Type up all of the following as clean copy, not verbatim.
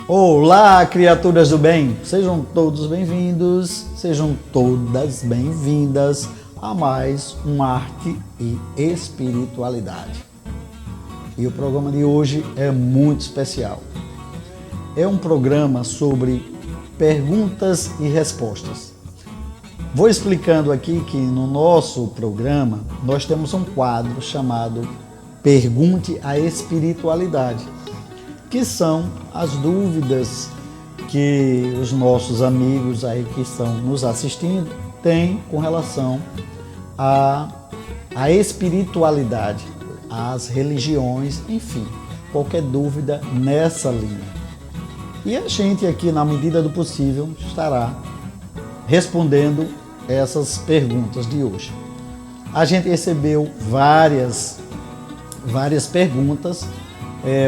Olá, criaturas do bem! Sejam todos bem-vindos, sejam todas bem-vindas a mais um Arte e Espiritualidade. E o programa de hoje é muito especial. É um programa sobre perguntas e respostas. Vou explicando aqui que no nosso programa nós temos um quadro chamado Pergunte a Espiritualidade, que são as dúvidas que os nossos amigos aí que estão nos assistindo têm com relação à espiritualidade, às religiões, enfim, qualquer dúvida nessa linha. E a gente aqui, na medida do possível, estará respondendo essas perguntas de hoje. A gente recebeu várias perguntas,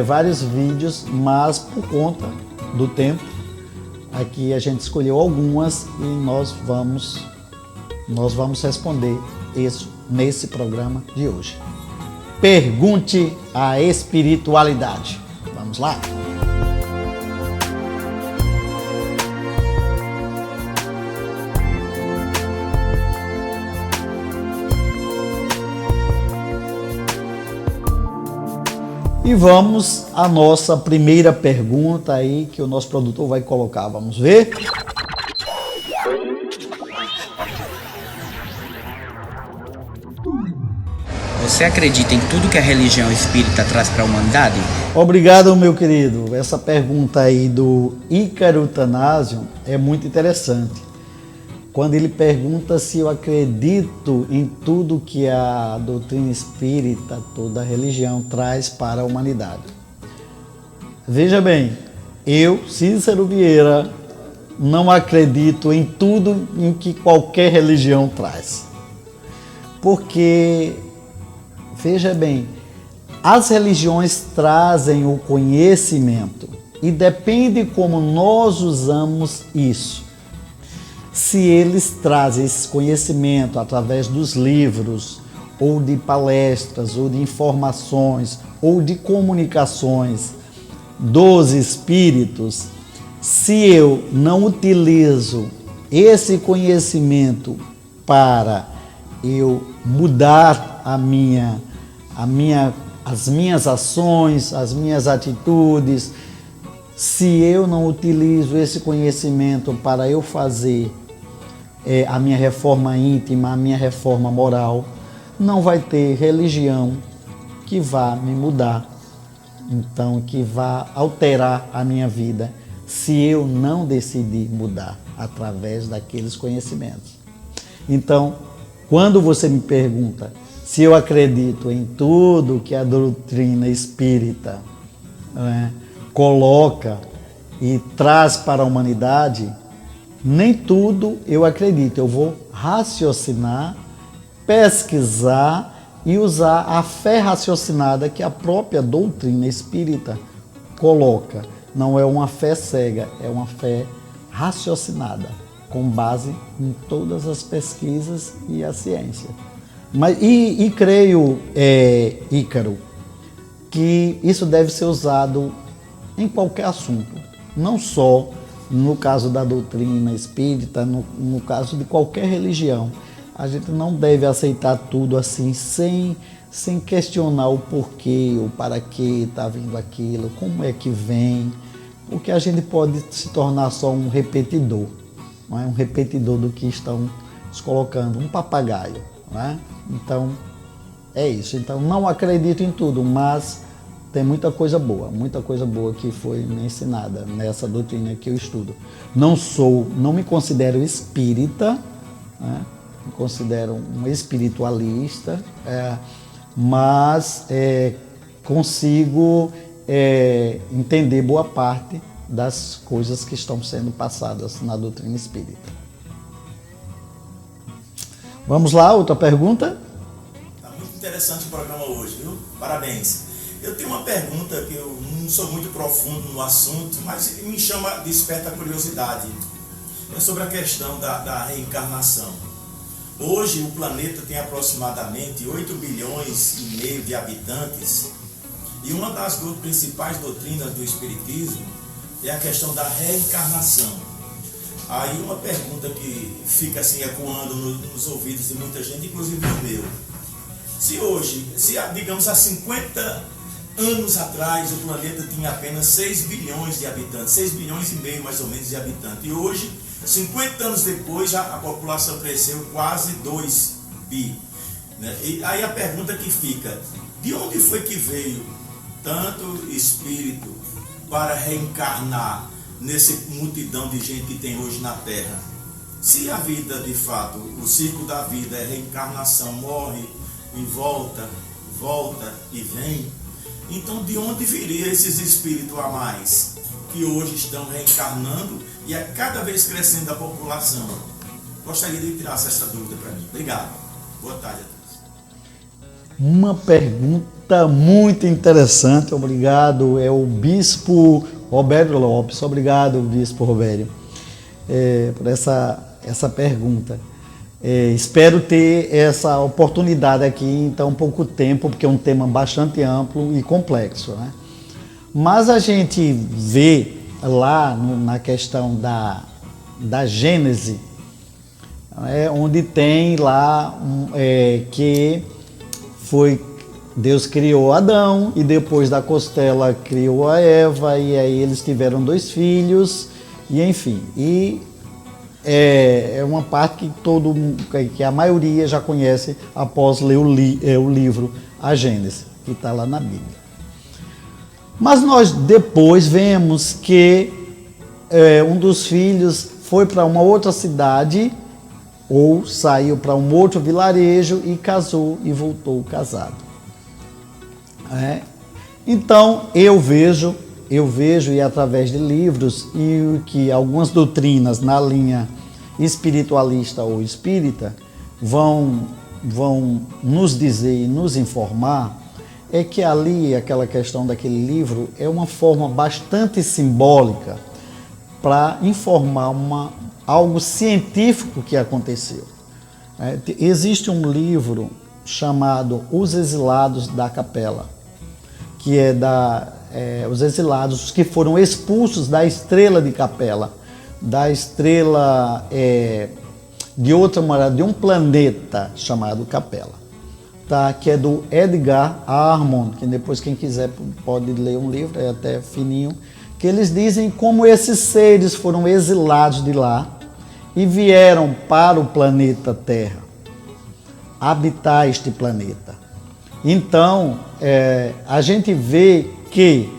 vários vídeos, mas por conta do tempo, aqui a gente escolheu algumas e nós vamos responder isso nesse programa de hoje. Pergunte a espiritualidade. Vamos lá? E vamos à nossa primeira pergunta aí que o nosso produtor vai colocar. Vamos ver? Você acredita em tudo que a religião espírita traz para a humanidade? Obrigado, meu querido. Essa pergunta aí do Ícaro Tanásio é muito interessante. Quando ele pergunta se eu acredito em tudo que a doutrina espírita, toda a religião traz para a humanidade. Veja bem, eu, Cícero Vieira, não acredito em tudo em que qualquer religião traz. Porque, veja bem, as religiões trazem o conhecimento e depende como nós usamos isso. Se eles trazem esse conhecimento através dos livros, ou de palestras, ou de informações, ou de comunicações dos espíritos, se eu não utilizo esse conhecimento para eu mudar as minhas ações, as minhas atitudes, se eu não utilizo esse conhecimento para eu fazer a minha reforma íntima, a minha reforma moral, não vai ter religião que vá me mudar, então que vá alterar a minha vida, se eu não decidir mudar através daqueles conhecimentos. Então, quando você me pergunta se eu acredito em tudo que a doutrina espírita coloca e traz para a humanidade, nem tudo eu acredito. Eu vou raciocinar, pesquisar e usar a fé raciocinada que a própria doutrina espírita coloca. Não é uma fé cega, é uma fé raciocinada, com base em todas as pesquisas e a ciência. E creio, Ícaro, que isso deve ser usado em qualquer assunto, não só no caso da doutrina espírita, no caso de qualquer religião. A gente não deve aceitar tudo assim, sem questionar o porquê, o para que está vindo aquilo, como é que vem, porque a gente pode se tornar só um repetidor, não é? Um repetidor do que estão nos colocando, um papagaio, não é? Então, é isso. Então, não acredito em tudo, mas tem muita coisa boa que foi me ensinada nessa doutrina que eu estudo. Não me considero espírita, né? Me considero um espiritualista, mas consigo entender boa parte das coisas que estão sendo passadas na doutrina espírita. Vamos lá, outra pergunta? Está muito interessante o programa hoje, viu? Parabéns. Eu tenho uma pergunta que eu não sou muito profundo no assunto, mas me desperta a curiosidade. É sobre a questão da reencarnação. Hoje o planeta tem aproximadamente 8 bilhões e meio de habitantes e uma das principais doutrinas do Espiritismo é a questão da reencarnação. Aí uma pergunta que fica assim ecoando nos ouvidos de muita gente, inclusive no meu. Se hoje, digamos há 50 anos atrás, o planeta tinha apenas 6 bilhões de habitantes, 6 bilhões e meio mais ou menos de habitantes, e hoje, 50 anos depois, já a população cresceu quase 2 bi. Né? E aí a pergunta que fica, de onde foi que veio tanto espírito para reencarnar nesse multidão de gente que tem hoje na Terra? Se a vida, de fato, o ciclo da vida é reencarnação, morre e volta e vem, então de onde viria esses espíritos a mais que hoje estão reencarnando e a cada vez crescendo a população? Gostaria de tirar essa dúvida para mim. Obrigado. Boa tarde a todos. Uma pergunta muito interessante, obrigado. É o Bispo Roberto Lopes. Obrigado, Bispo Roberto, por essa pergunta. Espero ter essa oportunidade aqui em tão pouco tempo, porque é um tema bastante amplo e complexo, né? Mas a gente vê lá na questão da Gênese, onde tem lá que foi Deus criou Adão e depois da costela criou a Eva, e aí eles tiveram 2 filhos, e enfim. E é uma parte que a maioria já conhece após ler o livro A Gênese, que está lá na Bíblia. Mas nós depois vemos que um dos filhos foi para uma outra cidade, ou saiu para um outro vilarejo e casou e voltou casado. Então eu vejo e através de livros e que algumas doutrinas na linha espiritualista ou espírita vão nos dizer e nos informar, é que ali aquela questão daquele livro é uma forma bastante simbólica para informar algo científico que aconteceu. Existe um livro chamado Os Exilados da Capela, que é os exilados que foram expulsos da estrela de Capela, da estrela de um planeta chamado Capela, tá? Que é do Edgar Armond, que depois quem quiser pode ler um livro, é até fininho, que eles dizem como esses seres foram exilados de lá e vieram para o planeta Terra, habitar este planeta. Então, a gente vê que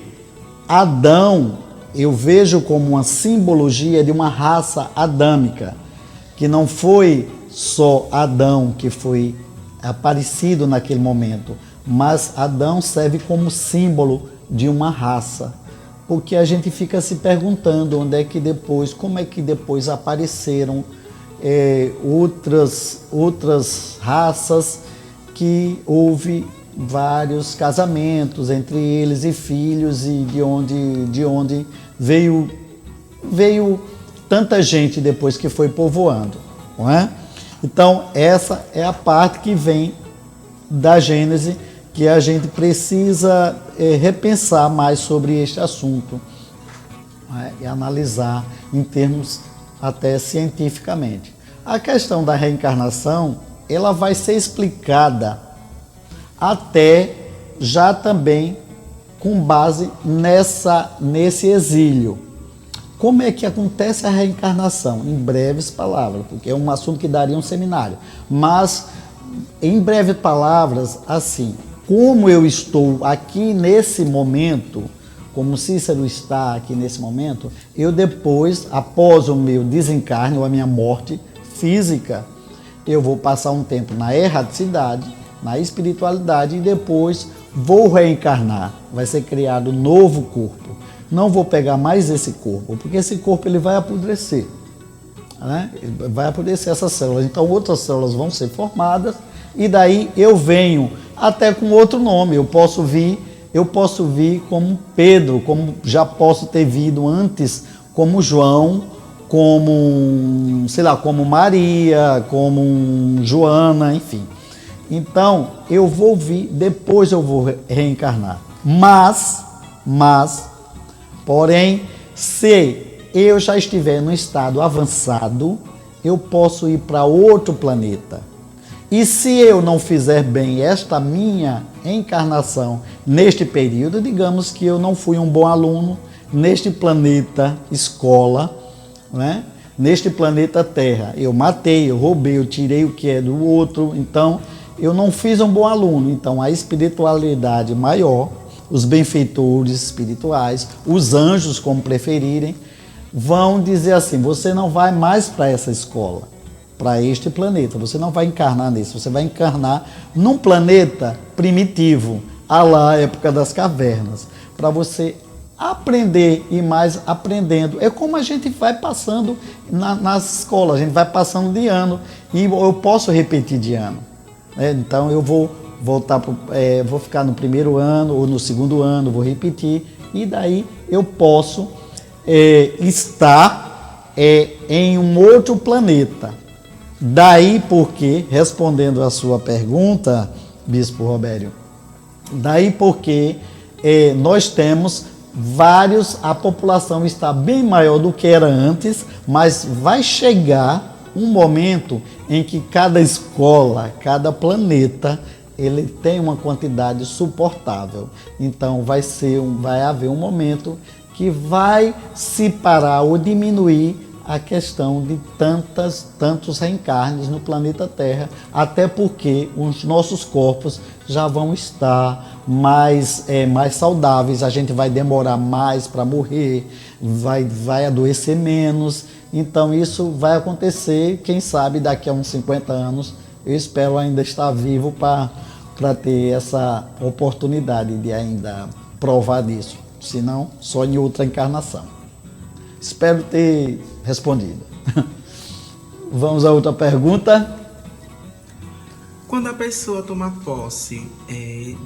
Adão, eu vejo como uma simbologia de uma raça adâmica, que não foi só Adão que foi aparecido naquele momento, mas Adão serve como símbolo de uma raça, porque a gente fica se perguntando como é que depois apareceram outras raças, que houve vários casamentos entre eles e filhos, e de onde veio tanta gente depois que foi povoando, não é? Então essa é a parte que vem da Gênese, que a gente precisa repensar mais sobre este assunto, e analisar em termos até cientificamente. A questão da reencarnação, ela vai ser explicada até já também com base nesse exílio. Como é que acontece a reencarnação? Em breves palavras, porque é um assunto que daria um seminário. Mas, em breves palavras, assim, como eu estou aqui nesse momento, como Cícero está aqui nesse momento, eu depois, após o meu desencarne ou a minha morte física, eu vou passar um tempo na erraticidade, na espiritualidade, e depois vou reencarnar. Vai ser criado um novo corpo. Não vou pegar mais esse corpo, porque esse corpo ele vai apodrecer, né? Ele vai apodrecer essas células. Então outras células vão ser formadas, e daí eu venho até com outro nome. Eu posso vir como Pedro, como já posso ter vindo antes como João, como, como Maria, como Joana, enfim. Então, eu vou vir, depois eu vou reencarnar. Porém, Se eu já estiver no estado avançado, eu posso ir para outro planeta. E se eu não fizer bem esta minha encarnação neste período, digamos que eu não fui um bom aluno neste planeta escola, né? Neste planeta Terra, eu matei, eu roubei, eu tirei o que é do outro, então eu não fiz um bom aluno. Então a espiritualidade maior, os benfeitores espirituais, os anjos, como preferirem, vão dizer assim: você não vai mais para essa escola, para este planeta, você não vai encarnar nesse, você vai encarnar num planeta primitivo, à lá época das cavernas, para você aprender e mais aprendendo. É como a gente vai passando nas escolas, a gente vai passando de ano e eu posso repetir de ano, né? Então eu vou voltar, vou ficar no primeiro ano ou no segundo ano, vou repetir e daí eu posso estar em um outro planeta. Daí porque, respondendo a sua pergunta, Bispo Robério, daí porque nós temos a população está bem maior do que era antes, mas vai chegar um momento em que cada escola, cada planeta, ele tem uma quantidade suportável. Então vai haver um momento que vai se parar ou diminuir a questão de tantos reencarnes no planeta Terra, até porque os nossos corpos já vão estar mais saudáveis, a gente vai demorar mais para morrer, vai adoecer menos. Então isso vai acontecer, quem sabe daqui a uns 50 anos, eu espero ainda estar vivo para ter essa oportunidade de ainda provar disso, senão só em outra encarnação. Espero ter respondido. Vamos a outra pergunta. Quando a pessoa toma posse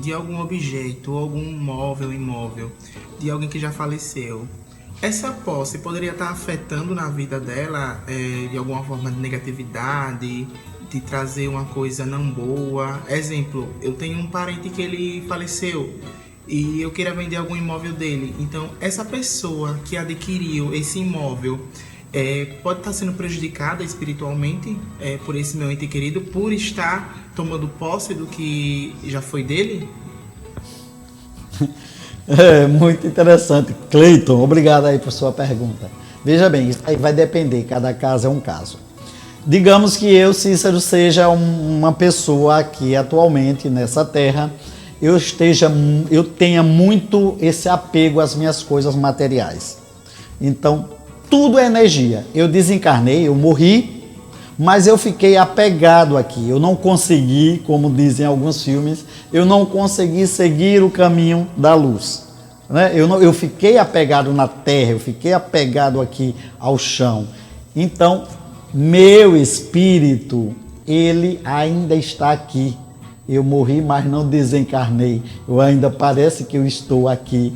de algum objeto, ou algum móvel, imóvel, de alguém que já faleceu, essa posse poderia estar afetando na vida dela de alguma forma de negatividade, de trazer uma coisa não boa? Exemplo, eu tenho um parente que ele faleceu e eu queira vender algum imóvel dele. Então, essa pessoa que adquiriu esse imóvel pode estar sendo prejudicada espiritualmente por esse meu ente querido, por estar tomando posse do que já foi dele? Muito interessante. Cleiton, obrigado aí por sua pergunta. Veja bem, isso aí vai depender, cada caso é um caso. Digamos que eu, Cícero, seja uma pessoa aqui atualmente nessa terra, eu tenha muito esse apego às minhas coisas materiais. Então, tudo é energia. Eu desencarnei, eu morri, mas eu fiquei apegado aqui. Eu não consegui, como dizem alguns filmes, eu não consegui seguir o caminho da luz, né? Eu fiquei apegado na terra, eu fiquei apegado aqui ao chão. Então, meu espírito, ele ainda está aqui. Eu morri, mas não desencarnei. Eu ainda parece que eu estou aqui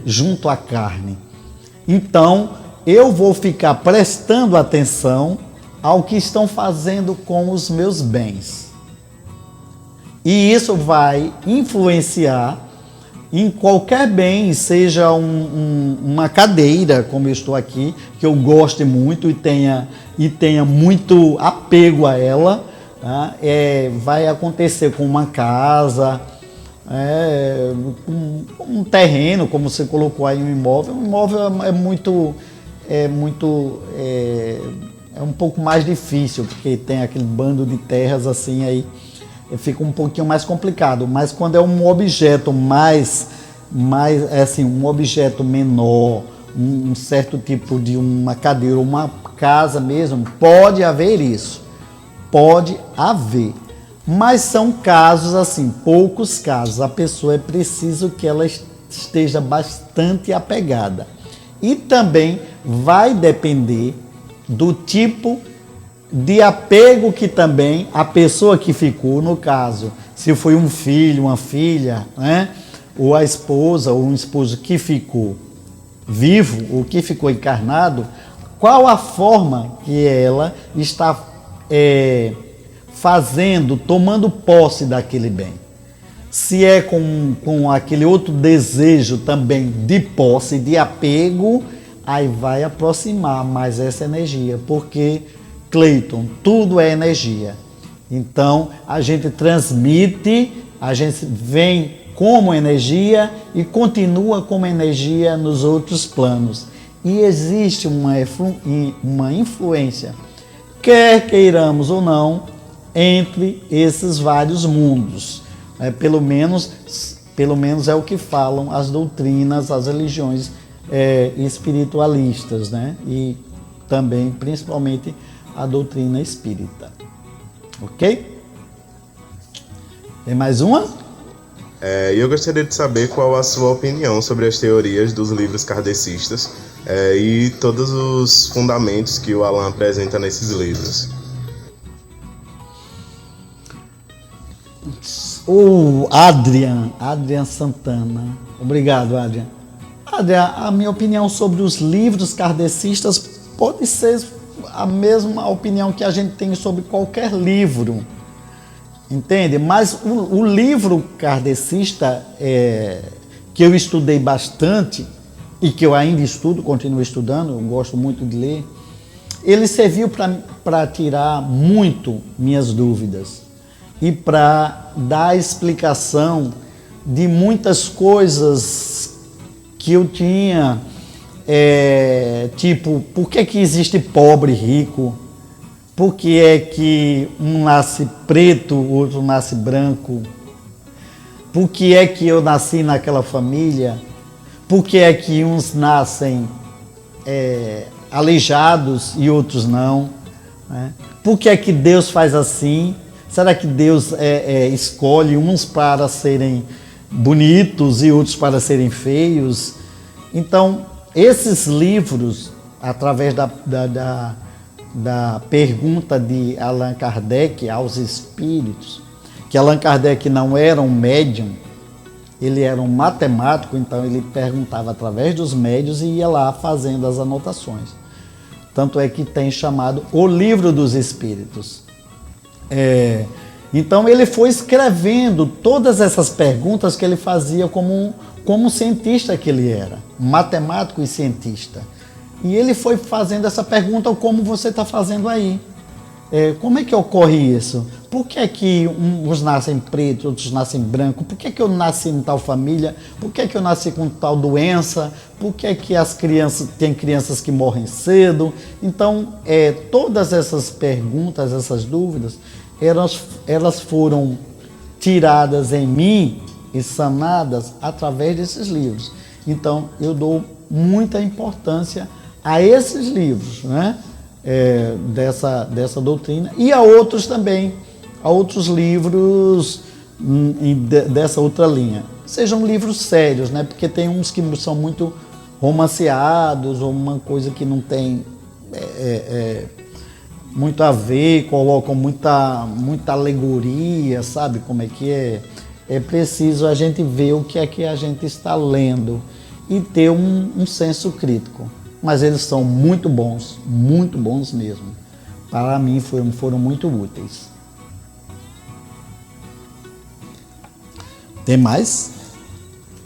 junto à carne. Então, eu vou ficar prestando atenção ao que estão fazendo com os meus bens. E isso vai influenciar em qualquer bem, seja uma cadeira, como eu estou aqui, que eu goste muito e tenha muito apego a ela. Tá? Vai acontecer com uma casa, um terreno, como você colocou aí, um imóvel. Um imóvel é um pouco mais difícil, porque tem aquele bando de terras assim, aí fica um pouquinho mais complicado. Mas quando é um objeto um objeto menor, um certo tipo de uma cadeira, uma casa mesmo, pode haver isso. Pode haver, mas são casos assim, poucos casos. A pessoa é preciso que ela esteja bastante apegada. E também vai depender do tipo de apego que também a pessoa que ficou, no caso, se foi um filho, uma filha, né? Ou a esposa ou um esposo que ficou vivo ou que ficou encarnado, qual a forma que ela está tomando posse daquele bem. Se é com aquele outro desejo também de posse, de apego, aí vai aproximar mais essa energia, porque, Cleiton, tudo é energia. Então, a gente transmite, a gente vem como energia e continua como energia nos outros planos. E existe uma influência, quer queiramos ou não, entre esses vários mundos. Pelo menos é o que falam as doutrinas, as religiões espiritualistas, né? E também, principalmente, a doutrina espírita. Ok? Tem mais uma? Eu gostaria de saber qual a sua opinião sobre as teorias dos livros kardecistas e todos os fundamentos que o Allan apresenta nesses livros. O Adrian Santana. Obrigado, Adrian. Adrian, a minha opinião sobre os livros kardecistas pode ser a mesma opinião que a gente tem sobre qualquer livro, entende? Mas o livro kardecista que eu estudei bastante e que eu ainda estudo, continuo estudando, eu gosto muito de ler, ele serviu para tirar muito minhas dúvidas e para dar explicação de muitas coisas que eu tinha, tipo, por que existe pobre e rico? Por que é que um nasce preto, o outro nasce branco? Por que é que eu nasci naquela família? Por que é que uns nascem aleijados e outros não? Né? Por que é que Deus faz assim? Será que Deus escolhe uns para serem bonitos e outros para serem feios? Então, esses livros, através da pergunta de Allan Kardec aos espíritos, que Allan Kardec não era um médium, ele era um matemático, então ele perguntava através dos médiuns e ia lá fazendo as anotações. Tanto é que tem chamado o Livro dos Espíritos. Então ele foi escrevendo todas essas perguntas que ele fazia como cientista que ele era, matemático e cientista. E ele foi fazendo essa pergunta como você está fazendo aí. Como é que ocorre isso? Por que é que uns nascem pretos, outros nascem brancos? Por que é que eu nasci em tal família? Por que é que eu nasci com tal doença? Por que é que tem crianças que morrem cedo? Então, todas essas perguntas, essas dúvidas, elas foram tiradas em mim e sanadas através desses livros. Então, eu dou muita importância a esses livros, né? Dessa doutrina, e a outros também, a outros livros dessa outra linha. Sejam livros sérios, né? Porque tem uns que são muito romanceados, ou uma coisa que não tem muito a ver, colocam muita alegoria, sabe como é que é? É preciso a gente ver o que é que a gente está lendo e ter um senso crítico. Mas eles são muito bons mesmo. Para mim foram muito úteis. Tem mais?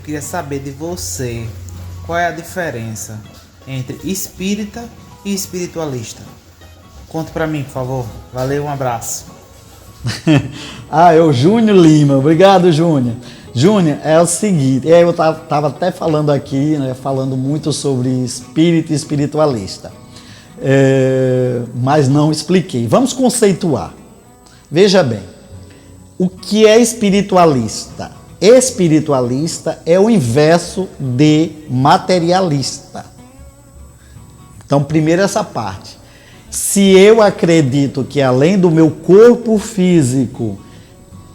Queria saber de você, qual é a diferença entre espírita e espiritualista? Conta para mim, por favor. Valeu, um abraço. É o Júnior Lima. Obrigado, Júnior. Júnior, é o seguinte, eu estava até falando aqui, né, falando muito sobre espírito e espiritualista, mas não expliquei. Vamos conceituar. Veja bem, o que é espiritualista? Espiritualista é o inverso de materialista. Então, primeiro essa parte. Se eu acredito que além do meu corpo físico,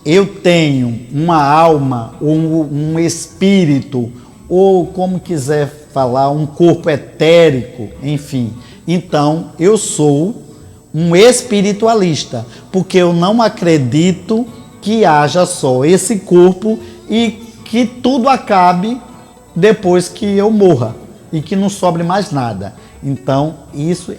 eu tenho uma alma, ou um espírito, ou como quiser falar, um corpo etérico, enfim. Então, eu sou um espiritualista, porque eu não acredito que haja só esse corpo e que tudo acabe depois que eu morra e que não sobre mais nada. Então,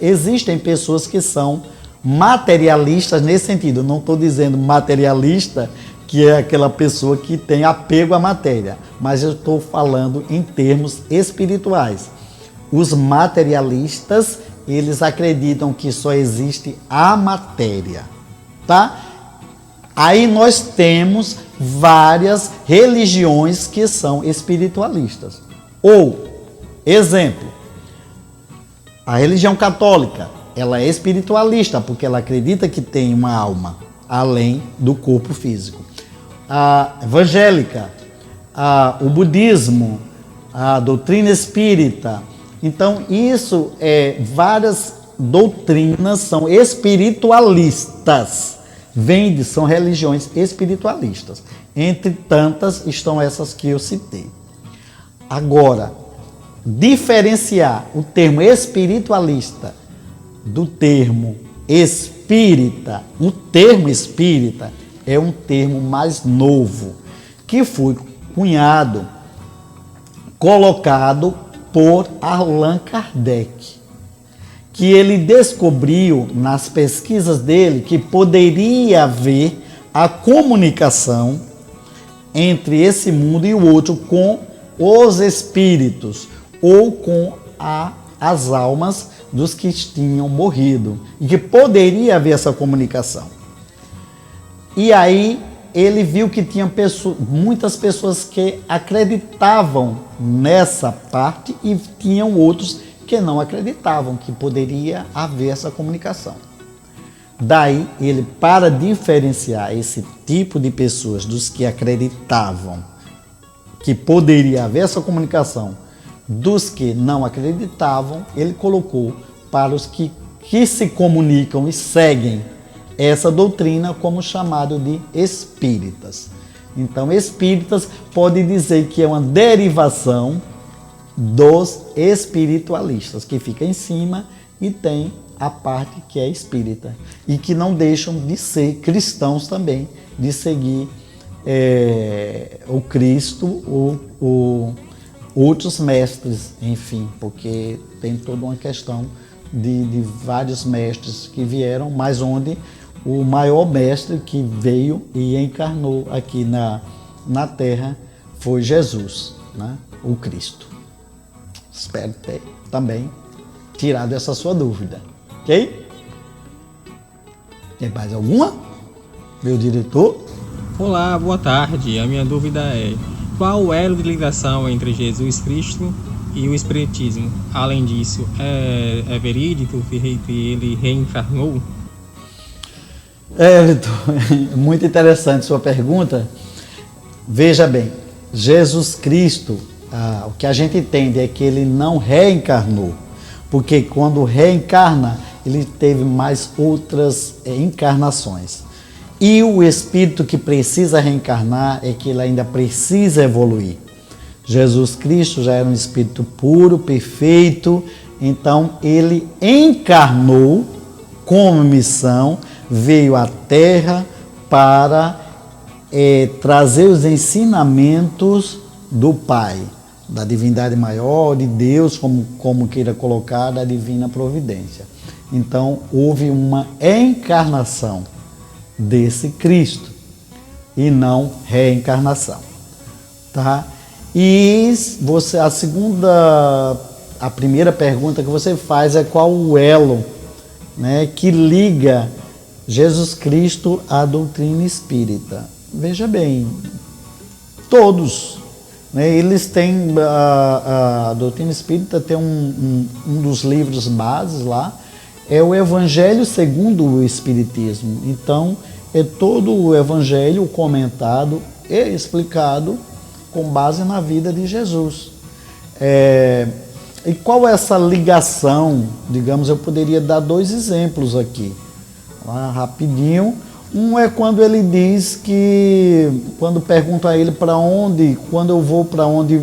existem pessoas que são materialistas nesse sentido. Eu não estou dizendo materialista que é aquela pessoa que tem apego à matéria, mas eu estou falando em termos espirituais. Os materialistas, eles acreditam que só existe a matéria, tá? Aí nós temos várias religiões que são espiritualistas. Ou, exemplo, a religião católica, ela é espiritualista, porque ela acredita que tem uma alma além do corpo físico. A evangélica, o budismo, a doutrina espírita. Então, isso várias doutrinas são espiritualistas. São religiões espiritualistas. Entre tantas estão essas que eu citei. Agora, diferenciar o termo espiritualista do termo espírita, o termo espírita é um termo mais novo, que foi colocado por Allan Kardec, que ele descobriu nas pesquisas dele que poderia haver a comunicação entre esse mundo e o outro com os espíritos ou com as almas dos que tinham morrido, e que poderia haver essa comunicação. E aí ele viu que tinha muitas pessoas que acreditavam nessa parte e tinham outros que não acreditavam que poderia haver essa comunicação. Daí ele, para diferenciar esse tipo de pessoas dos que acreditavam que poderia haver essa comunicação dos que não acreditavam, ele colocou para os que se comunicam e seguem essa doutrina como chamado de espíritas. Então, espíritas pode dizer que é uma derivação dos espiritualistas, que fica em cima e tem a parte que é espírita, e que não deixam de ser cristãos também, de seguir o Cristo ou outros mestres, enfim, porque tem toda uma questão de vários mestres que vieram, mas onde o maior mestre que veio e encarnou aqui na Terra foi Jesus, né? O Cristo. Espero ter também tirado essa sua dúvida, ok? Tem mais alguma, meu diretor? Olá, boa tarde. A minha dúvida é: qual o elo de ligação entre Jesus Cristo e o Espiritismo? Além disso, é verídico que ele reencarnou? Vitor, muito interessante sua pergunta. Veja bem, Jesus Cristo, o que a gente entende é que ele não reencarnou, porque quando reencarna, ele teve mais outras encarnações. E o espírito que precisa reencarnar é que ele ainda precisa evoluir. Jesus Cristo já era um espírito puro, perfeito, então ele encarnou como missão, veio à Terra para trazer os ensinamentos do Pai, da divindade maior, de Deus, como queira colocar, da divina providência. Então houve uma encarnação desse Cristo e não reencarnação, tá? E a primeira pergunta que você faz é qual o elo, né, que liga Jesus Cristo à doutrina espírita. Veja bem, todos, né, eles têm a doutrina espírita tem um dos livros bases lá, é o Evangelho segundo o Espiritismo. Então, é todo o Evangelho comentado e explicado com base na vida de Jesus. E qual é essa ligação? Digamos, eu poderia dar 2 exemplos aqui, rapidinho. Um é quando ele diz que, quando perguntam a ele para onde, quando eu vou para onde,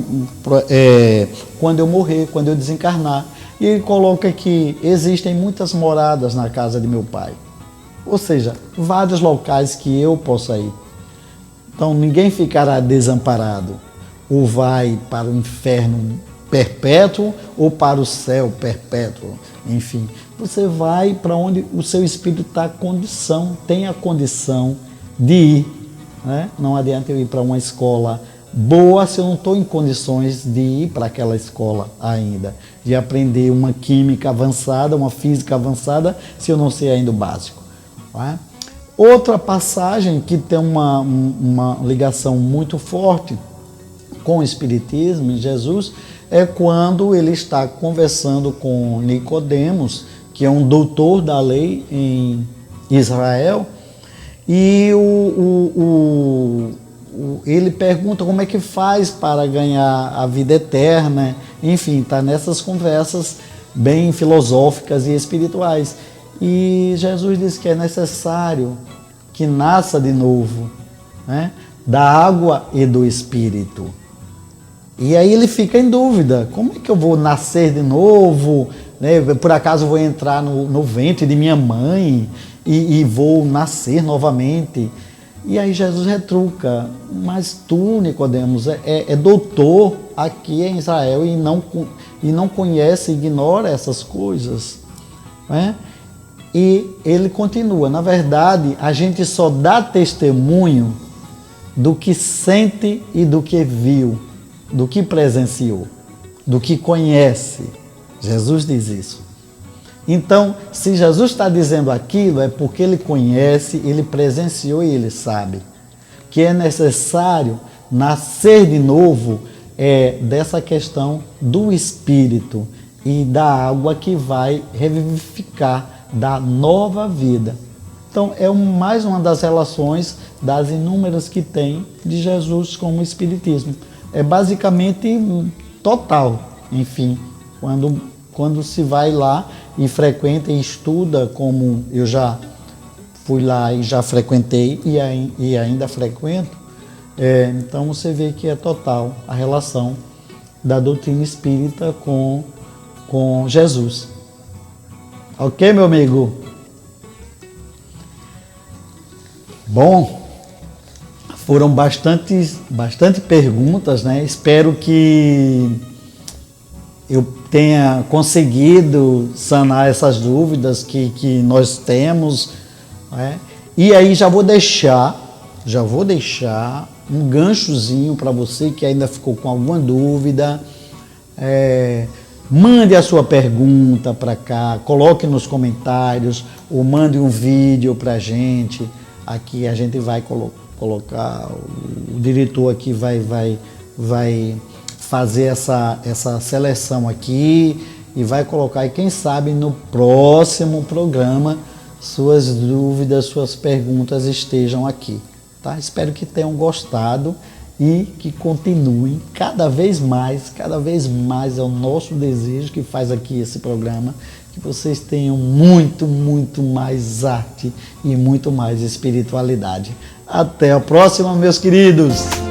quando eu morrer, quando eu desencarnar. E ele coloca que existem muitas moradas na casa de meu pai. Ou seja, vários locais que eu possa ir. Então ninguém ficará desamparado. Ou vai para o inferno perpétuo ou para o céu perpétuo. Enfim, você vai para onde o seu espírito tem a condição de ir. né? Não adianta eu ir para uma escola boa se eu não estou em condições de ir para aquela escola ainda, de aprender uma química avançada, uma física avançada, se eu não sei ainda o básico. Tá? Outra passagem que tem uma ligação muito forte com o Espiritismo, em Jesus, é quando ele está conversando com Nicodemos, que é um doutor da lei em Israel, e ele pergunta como é que faz para ganhar a vida eterna. Enfim, está nessas conversas bem filosóficas e espirituais. E Jesus diz que é necessário que nasça de novo, né? Da água e do Espírito. E aí ele fica em dúvida, como é que eu vou nascer de novo? Né? Por acaso eu vou entrar no ventre de minha mãe e vou nascer novamente? E aí Jesus retruca, mas tu, Nicodemos, é doutor aqui em Israel e não conhece, ignora essas coisas. Né? E ele continua, na verdade, a gente só dá testemunho do que sente e do que viu, do que presenciou, do que conhece. Jesus diz isso. Então, se Jesus está dizendo aquilo, é porque ele conhece, ele presenciou e ele sabe que é necessário nascer de novo dessa questão do Espírito e da água que vai revivificar, da nova vida. Então, é mais uma das relações das inúmeras que tem de Jesus com o Espiritismo. É basicamente total, enfim, quando se vai lá e frequenta e estuda, como eu já fui lá e já frequentei e ainda frequento, então você vê que é total a relação da doutrina espírita com Jesus. Ok, meu amigo? Bom, foram bastante perguntas, né? Espero que eu tenha conseguido sanar essas dúvidas que nós temos, né? E aí já vou deixar um ganchozinho para você que ainda ficou com alguma dúvida. Mande a sua pergunta para cá, coloque nos comentários ou mande um vídeo para a gente. Aqui a gente vai colocar, o diretor aqui vai fazer essa seleção aqui e vai colocar, e quem sabe no próximo programa suas dúvidas, suas perguntas estejam aqui, tá? Espero que tenham gostado e que continuem cada vez mais é o nosso desejo que faz aqui esse programa, que vocês tenham muito mais arte e muito mais espiritualidade. Até a próxima, meus queridos!